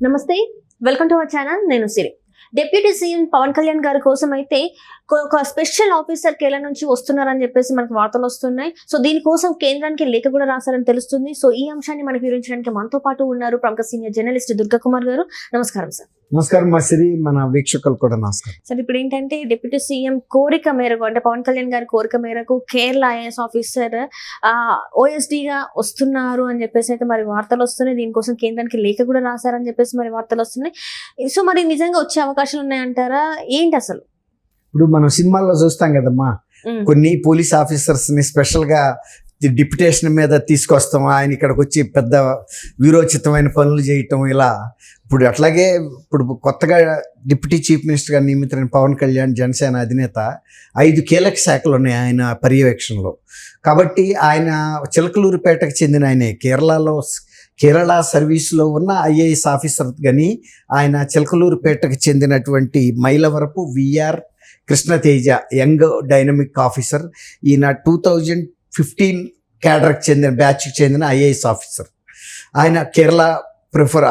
నమస్తే, welcome to our channel. నేను సిరి. Deputy CM Pawan Kalyan గారి కోసం అయితే ఒక స్పెషల్ ఆఫీసర్ కేరళ నుంచి వస్తున్నారని చెప్పేసి మనకు వార్తలు వస్తున్నాయి. సో దీనికోసం కేంద్రానికి లేఖ కూడా రాశారని తెలుస్తుంది. సో ఈ అంశాన్ని మనకు వివరించడానికి మనతో పాటు ఉన్నారు ప్రముఖ సీనియర్ జర్నలిస్ట్ దుర్గా కుమార్ గారు. నమస్కారం సార్. నమస్కారం మా సిరి, మన వీక్షకులు కూడా నమస్కారం సార్. ఇప్పుడు ఏంటంటే డిప్యూటీ సీఎం కోరిక మేరకు, అంటే పవన్ కళ్యాణ్ గారి కోరిక మేరకు కేరళ ఐఏఎస్ ఆఫీసర్ ఓఎస్డీగా వస్తున్నారు అని చెప్పేసి అయితే మరి వార్తలు వస్తున్నాయి. దీనికోసం కేంద్రానికి లేఖ కూడా రాశారని చెప్పేసి మరి వార్తలు వస్తున్నాయి. సో మరి నిజంగా వచ్చే అవకాశాలు ఉన్నాయంటారా? ఏంటి అసలు? ఇప్పుడు మనం సినిమాల్లో చూస్తాం కదమ్మా, కొన్ని పోలీస్ ఆఫీసర్స్ ని స్పెషల్ గా డిప్యుటేషన్ మీద తీసుకొస్తాం, ఆయన ఇక్కడికి వచ్చి పెద్ద వీరోచితమైన పనులు చేయటం. ఇలా ఇప్పుడు అట్లాగే ఇప్పుడు కొత్తగా డిప్యూటీ చీఫ్ మినిస్టర్గా నియమితులైన పవన్ కళ్యాణ్, జనసేన అధినేత, 5 కీలక శాఖలు ఉన్నాయి ఆయన పర్యవేక్షణలో. కాబట్టి ఆయన చిలకలూరిపేటకు చెందిన ఆయనే. కేరళ సర్వీస్లో ఉన్న ఐఏఎస్ ఆఫీసర్ కానీ ఆయన చిలకలూరిపేటకు చెందినటువంటి Mylavarapu VR Krishnateja, young dynamic officer. ఈయన 2015 క్యాడర్కి చెందిన బ్యాచ్కి చెందిన ఐఏఎస్ ఆఫీసర్. ఆయన కేరళ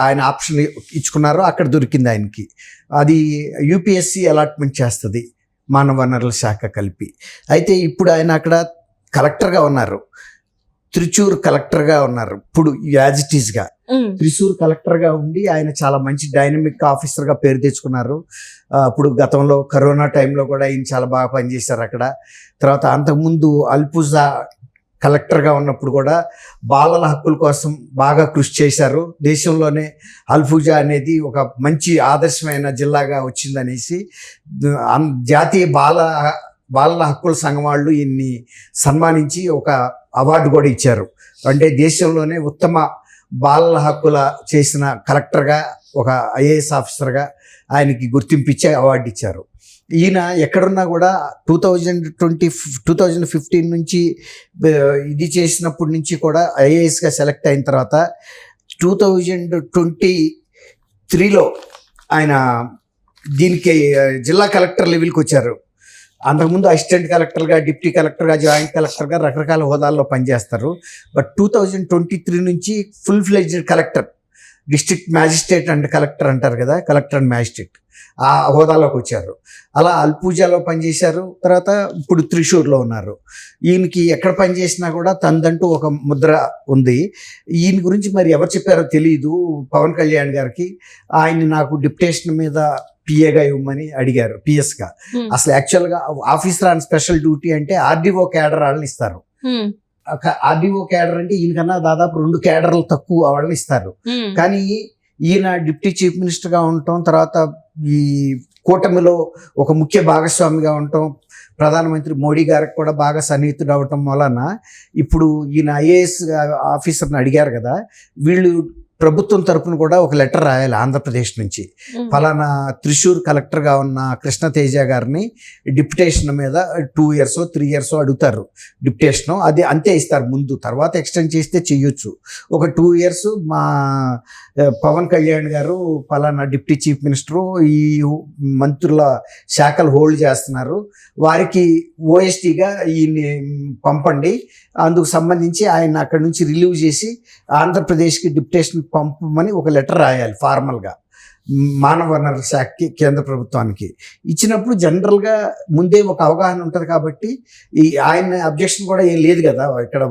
ఆయన ఆప్షన్ ఇచ్చుకున్నారు, అక్కడ దొరికింది ఆయనకి. అది యూపీఎస్సీ అలాట్మెంట్ చేస్తుంది, మానవ వనరుల శాఖ కలిపి. అయితే ఇప్పుడు ఆయన అక్కడ కలెక్టర్గా ఉన్నారు, త్రిచూర్ కలెక్టర్గా ఉన్నారు. ఇప్పుడు యాజ్ ఇట్ ఈస్గా త్రిశూర్ కలెక్టర్గా ఉండి ఆయన చాలా మంచి డైనమిక్ ఆఫీసర్గా పేరు తెచ్చుకున్నారు. ఇప్పుడు గతంలో కరోనా టైంలో కూడా ఈయన చాలా బాగా పనిచేశారు అక్కడ. తర్వాత అంతకుముందు అల్పుజా కలెక్టర్గా ఉన్నప్పుడు కూడా బాలల హక్కుల కోసం బాగా కృషి చేశారు. దేశంలోనే అల్పుజా అనేది ఒక మంచి ఆదర్శమైన జిల్లాగా వచ్చిందనేసి జాతీయ బాలల హక్కుల సంఘం వాళ్ళు ఈయన్ని సన్మానించి ఒక అవార్డు కూడా ఇచ్చారు. అంటే దేశంలోనే ఉత్తమ బాలల హక్కుల చేసిన కలెక్టర్గా, ఒక ఐఏఎస్ ఆఫీసర్గా ఆయనకి గుర్తింపు ఇచ్చే అవార్డు ఇచ్చారు. ఈయన ఎక్కడున్నా కూడా 2015 నుంచి ఇది చేసినప్పటి నుంచి కూడా ఐఏఎస్గా సెలెక్ట్ అయిన తర్వాత 2023లో ఆయన దీనికి జిల్లా కలెక్టర్ లెవెల్కి వచ్చారు. అంతకుముందు అసిస్టెంట్ కలెక్టర్గా, డిప్యూటీ కలెక్టర్గా, జాయింట్ కలెక్టర్గా రకరకాల హోదాల్లో పనిచేస్తారు. బట్ 2023 నుంచి full fledged collector, district magistrate and collector అంటారు కదా, కలెక్టర్ అండ్ మ్యాజిస్ట్రేట్, ఆ హోదాలోకి వచ్చారు. అలా అల్పుజాలో పనిచేశారు. తర్వాత ఇప్పుడు త్రిశూర్లో ఉన్నారు. ఈయనకి ఎక్కడ పనిచేసినా కూడా తనదంటూ ఒక ముద్ర ఉంది. ఈయన గురించి మరి ఎవరు చెప్పారో తెలియదు పవన్ కళ్యాణ్ గారికి. ఆయన నాకు డిప్యుటేషన్ మీద పిఏగా ఇవ్వమని అడిగారు, పిఎస్గా. అసలు యాక్చువల్గా ఆఫీసర్ ఆన్ స్పెషల్ డ్యూటీ అంటే ఆర్డీఓ క్యాడర్ వాళ్ళని ఇస్తారు. ఆర్డీఓ క్యాడర్ అంటే ఈయనకన్నా దాదాపు 2 క్యాడర్లు తక్కువ వాళ్ళని ఇస్తారు. కానీ ఈయన డిప్యూటీ చీఫ్ మినిస్టర్గా ఉండటం, తర్వాత ఈ కూటమిలో ఒక ముఖ్య భాగస్వామిగా ఉండటం, ప్రధానమంత్రి మోడీ గారికి కూడా బాగా సన్నిహితుడు అవటం వలన ఇప్పుడు ఈయన ఐఏఎస్ ఆఫీసర్ని అడిగారు కదా, వీళ్ళు ప్రభుత్వం తరపున కూడా ఒక లెటర్ రాయాలి ఆంధ్రప్రదేశ్ నుంచి. ఫలానా త్రిశూర్ కలెక్టర్గా ఉన్న కృష్ణతేజ గారిని డిప్యుటేషన్ మీద 2 years 3 years అడుగుతారు డిప్యుటేషను. అది అంతే ఇస్తారు ముందు, తర్వాత ఎక్స్టెండ్ చేస్తే చెయ్యొచ్చు. ఒక 2 years మా పవన్ కళ్యాణ్ గారు ఫలానా డిప్యూటీ చీఫ్ మినిస్టరు ఈ మంత్రుల శాఖలు హోల్డ్ చేస్తున్నారు, వారికి ఓఎస్టీగా ఈయన్ని పంపండి, అందుకు సంబంధించి ఆయన అక్కడి నుంచి రిలీవ్ చేసి ఆంధ్రప్రదేశ్కి డిప్యుటేషన్ పంపమని ఒక లెటర్ రాయాలి ఫార్మల్గా మానవ వనరుల శాఖకి, కేంద్ర ప్రభుత్వానికి. ఇచ్చినప్పుడు జనరల్గా ముందే ఒక అవగాహన ఉంటుంది కాబట్టి ఆయన అబ్జెక్షన్ కూడా ఏం లేదు కదా ఇక్కడ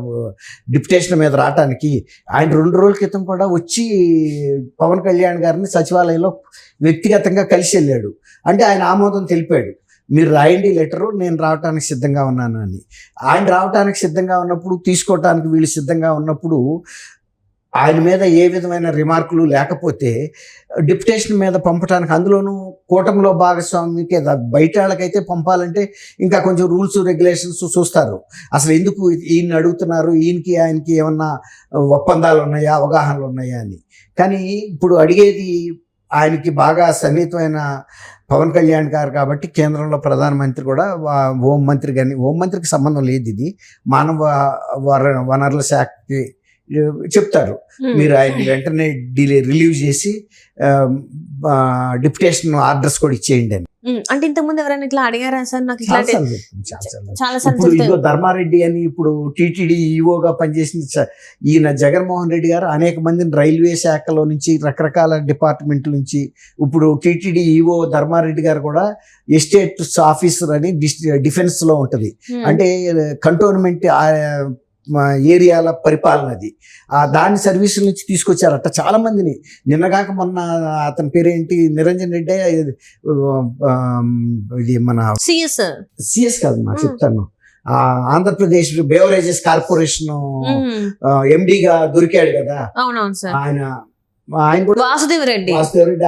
డిప్యుటేషన్ మీద రావటానికి. ఆయన 2 రోజుల క్రితం కూడా వచ్చి పవన్ కళ్యాణ్ గారిని సచివాలయంలో వ్యక్తిగతంగా కలిసి వెళ్ళాడు. అంటే ఆయన ఆమోదం తెలిపాడు, మీరు రాయండి లెటరు, నేను రావడానికి సిద్ధంగా ఉన్నాను అని. ఆయన రావడానికి సిద్ధంగా ఉన్నప్పుడు, తీసుకోవటానికి వీళ్ళు సిద్ధంగా ఉన్నప్పుడు ఆయన మీద ఏ విధమైన రిమార్కులు లేకపోతే డిప్యుటేషన్ మీద పంపడానికి, అందులోనూ కూటమిలో భాగస్వామికి బయట వాళ్ళకైతే పంపాలంటే ఇంకా కొంచెం రూల్స్ రెగ్యులేషన్స్ చూస్తారు. అసలు ఎందుకు ఈయన్ని అడుగుతున్నారు, ఈయనకి ఆయనకి ఏమన్నా ఒప్పందాలు ఉన్నాయా, అవగాహనలు ఉన్నాయా అని. కానీ ఇప్పుడు అడిగేది ఆయనకి బాగా సన్నిహితమైన పవన్ కళ్యాణ్ గారు కాబట్టి కేంద్రంలో ప్రధానమంత్రి కూడా, హోంమంత్రి కానీ, హోంమంత్రికి సంబంధం లేదు, ఇది మానవ వనరుల శాఖకి చెప్తారు. మీరు ఆయన వెంటనే రిలీవ్ చేసి డిప్యుటేషన్ ఆర్డర్స్ కూడా ఇచ్చేయండి అని. అంటే ఇంతకు ముందు ఎవరైనా ఇట్లా అడిగారా సార్? నాకు ఇట్లా చాలాసార్లు చెప్తాను, చాలాసార్లు. చాలా ఇప్పుడు ఇదిగో సార్లు ధర్మారెడ్డి అని ఇప్పుడు టీటీడీ ఈఓగా పనిచేసిన ఈయన జగన్మోహన్ రెడ్డి గారు అనేక మందిని రైల్వే శాఖలో నుంచి రకరకాల డిపార్ట్మెంట్ల నుంచి, ఇప్పుడు టీటీడీ ఈఓ ధర్మారెడ్డి గారు కూడా ఎస్టేట్స్ ఆఫీసర్ అని డిఫెన్స్ లో ఉంటది. అంటే కంటోన్మెంట్ ఏరియాల పరిపాలన అది. దాని సర్వీసుల నుంచి తీసుకొచ్చారట చాలా మందిని. నిన్నగాక మొన్న అతని పేరేంటి, నిరంజన్ రెడ్డి, ఇది మన సిఎస్ కాదు మా చెప్తాను, ఆంధ్రప్రదేశ్ బేవరేజెస్ కార్పొరేషన్ ఎండిగా దొరికాడు కదా అవునవును సార్. ఆయన కూడా వాసుదేవ్ రెడ్డి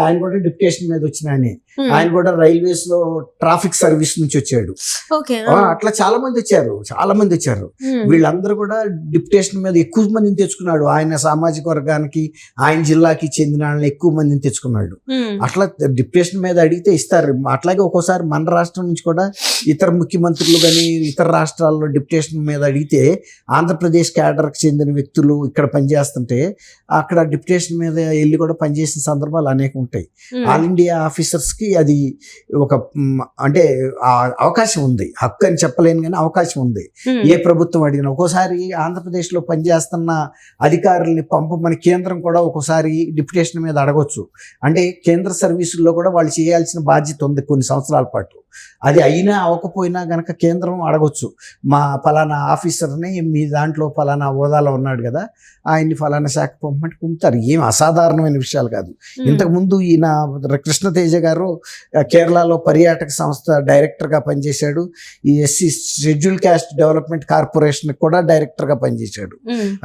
ఆయన కూడా డిప్యుటేషన్ మీద వచ్చిన ఆయన కూడా రైల్వేస్ లో ట్రాఫిక్ సర్వీస్ నుంచి వచ్చాడు. ఓకే. అట్లా చాలా మంది వచ్చారు. వీళ్ళందరూ కూడా డిప్యుటేషన్ మీద ఎక్కువ మందిని తెచ్చుకున్నాడు. ఆయన సామాజిక వర్గానికి, ఆయన జిల్లాకి చెందిన వాళ్ళని ఎక్కువ మందిని తెచ్చుకున్నాడు. అట్లా డిప్యుటేషన్ మీద అడిగితే ఇస్తారు. అట్లాగే ఒక్కోసారి మన రాష్ట్రం నుంచి కూడా ఇతర ముఖ్యమంత్రులు కానీ ఇతర రాష్ట్రాల్లో డిప్యుటేషన్ మీద అడిగితే ఆంధ్రప్రదేశ్ క్యాడర్కి చెందిన వ్యక్తులు ఇక్కడ పనిచేస్తుంటే అక్కడ డిప్యుటేషన్ మీద వెళ్ళి కూడా పనిచేసిన సందర్భాలు అనేక ఉంటాయి. ఆల్ ఇండియా ఆఫీసర్స్ కి అది ఒక అంటే అవకాశం ఉంది, హక్కు అని చెప్పలేను కానీ అవకాశం ఉంది. ఏ ప్రభుత్వం అడిగినా ఒక్కోసారి ఆంధ్రప్రదేశ్ లో పనిచేస్తున్న అధికారుల్ని పంపమని కేంద్రం కూడా ఒక్కోసారి డిప్యుటేషన్ మీద అడగొచ్చు. అంటే కేంద్ర సర్వీసుల్లో కూడా వాళ్ళు చేయాల్సిన బాధ్యత ఉంది కొన్ని సంవత్సరాల పాటు. అది అయినా అవ్వకపోయినా గనక కేంద్రం అడగొచ్చు, మా ఫలానా ఆఫీసర్ని మీ దాంట్లో ఫలానా హోదాలో ఉన్నాడు కదా, ఆయన్ని ఫలానా శాఖ పంపమంటే పంపుతారు. ఏం అసాధారణమైన విషయాలు కాదు. ఇంతకుముందు ఈయన కృష్ణతేజ గారు కేరళలో పర్యాటక సంస్థ డైరెక్టర్గా పనిచేశాడు. ఈ SC schedule caste development corporation కూడా డైరెక్టర్గా పనిచేశాడు.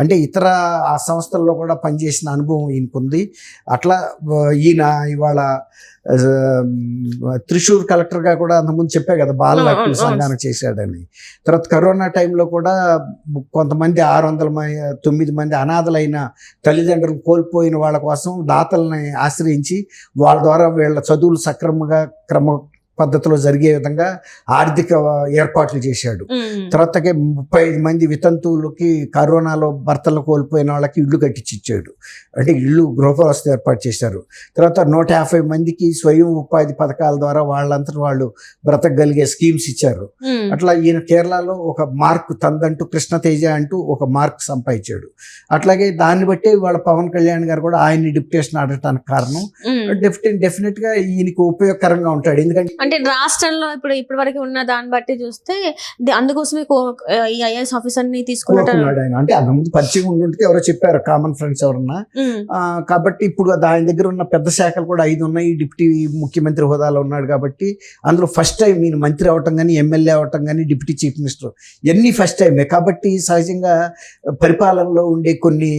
అంటే ఇతర ఆ సంస్థల్లో కూడా పనిచేసిన అనుభవం ఈయనకుంది. అట్లా ఈయన ఇవాళ త్రిశూర్ కలెక్టర్గా కూడా అంతకుముందు చెప్పా కదా, బాల హక్కుల సంఘానికి చేశాడని. తర్వాత కరోనా టైంలో కూడా కొంతమంది 609 మంది అనాథలైన తల్లిదండ్రులు కోల్పోయిన వాళ్ళ కోసం దాతల్ని ఆశ్రయించి వాళ్ళ ద్వారా వీళ్ళ చదువులు సక్రమంగా క్రమ పద్ధతిలో జరిగే విధంగా ఆర్థిక ఏర్పాట్లు చేశాడు. తర్వాత 35 మంది వితంతువులకి కరోనాలో భర్తలు కోల్పోయిన వాళ్ళకి ఇళ్ళు కట్టించి ఇచ్చాడు. అంటే ఇళ్ళు గృహవసతి ఏర్పాటు చేశారు. తర్వాత 150 మందికి స్వయం ఉపాధి పథకాల ద్వారా వాళ్ళంతటి వాళ్ళు బ్రతకగలిగే స్కీమ్స్ ఇచ్చారు. అట్లా ఈయన కేరళలో ఒక మార్క్ తందంటూ కృష్ణతేజ అంటూ ఒక మార్క్ సంపాదించాడు. అట్లాగే దాన్ని బట్టి వాళ్ళ పవన్ కళ్యాణ్ గారు కూడా ఆయన్ని డిప్యుటేషన్ అడగటానికి కారణం డెఫినెట్ గా ఈయనకి ఉపయోగకరంగా ఉంటాడు. ఎందుకంటే అంటే రాష్ట్రంలో ఇప్పటి వరకు ఉన్న దాన్ని బట్టి చూస్తే అందుకోసమే ఈ ఐఏఎస్ ఆఫీసర్ ని తీసుకున్నాడు ఆయన. అంటే అంతకుముందు పరిచయం ఉండుంటే ఎవరో చెప్పారు, కామన్ ఫ్రెండ్స్ ఎవరన్నా. కాబట్టి ఇప్పుడు ఆయన దగ్గర ఉన్న పెద్ద శాఖలు కూడా 5 ఉన్నాయి. డిప్యూటీ ముఖ్యమంత్రి హోదాలో ఉన్నాడు కాబట్టి అందులో ఫస్ట్ టైం ఈయన మంత్రి అవటం కానీ, ఎమ్మెల్యే అవటం కానీ, డిప్యూటీ చీఫ్ మినిస్టర్ ఇవన్నీ ఫస్ట్ టైమే. కాబట్టి సహజంగా పరిపాలనలో ఉండే కొన్ని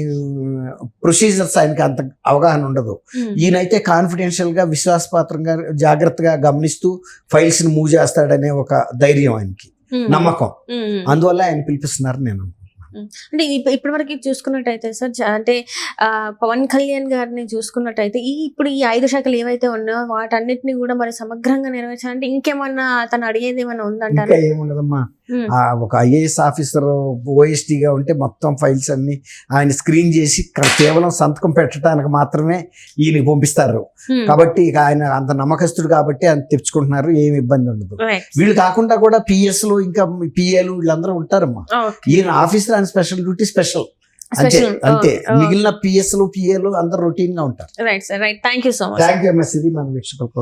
ప్రొసీజర్స్ ఆయనకి అంత అవగాహన ఉండదు. ఈయనైతే కాన్ఫిడెన్షియల్ గా, విశ్వాసపాత్రంగా, జాగ్రత్తగా గమనిస్తూ ఫైల్స్ ని మూవ్ చేస్తాడనే ఒక ధైర్యం ఆయనకి, నమ్మకం. అందువల్ల ఆయన పిలిపిస్తున్నారు నేను. అంటే ఇప్పటి వరకు చూసుకున్నట్టయితే సార్, అంటే పవన్ కళ్యాణ్ గారిని చూసుకున్నట్టయితే ఇప్పుడు ఈ 5 శాఖలు ఏవైతే ఉన్నాయో వాటన్నిటిని కూడా మరి సమగ్రంగా నెరవేర్చాలంటే ఇంకేమన్నా తను అడిగేది ఏమన్నా ఉందంటారా? ఇంకా ఏముండదమ్మా. ఒక ఐఏఎస్ ఆఫీసర్ ఓఎస్టీగా ఉంటే మొత్తం ఫైల్స్ అన్ని ఆయన స్క్రీన్ చేసి కేవలం సంతకం పెట్టడానికి మాత్రమే ఈయనకి పంపిస్తారు. కాబట్టి ఇక ఆయన అంత నమ్మకస్తుడు కాబట్టి ఆయన తెచ్చుకుంటున్నారు, ఏమి ఇబ్బంది ఉండదు. వీళ్ళు కాకుండా కూడా పిఎస్లు ఇంకా పిఏలు వీళ్ళందరూ ఉంటారమ్మా. ఈయన officer and special duty special అంతే. మిగిలిన పిఎస్లు పిఏలు అందరూ రొటీన్ గా ఉంటారు. Right sir, right. Thank you so much. Thank you MS. ఇది మన వీక్షకులకు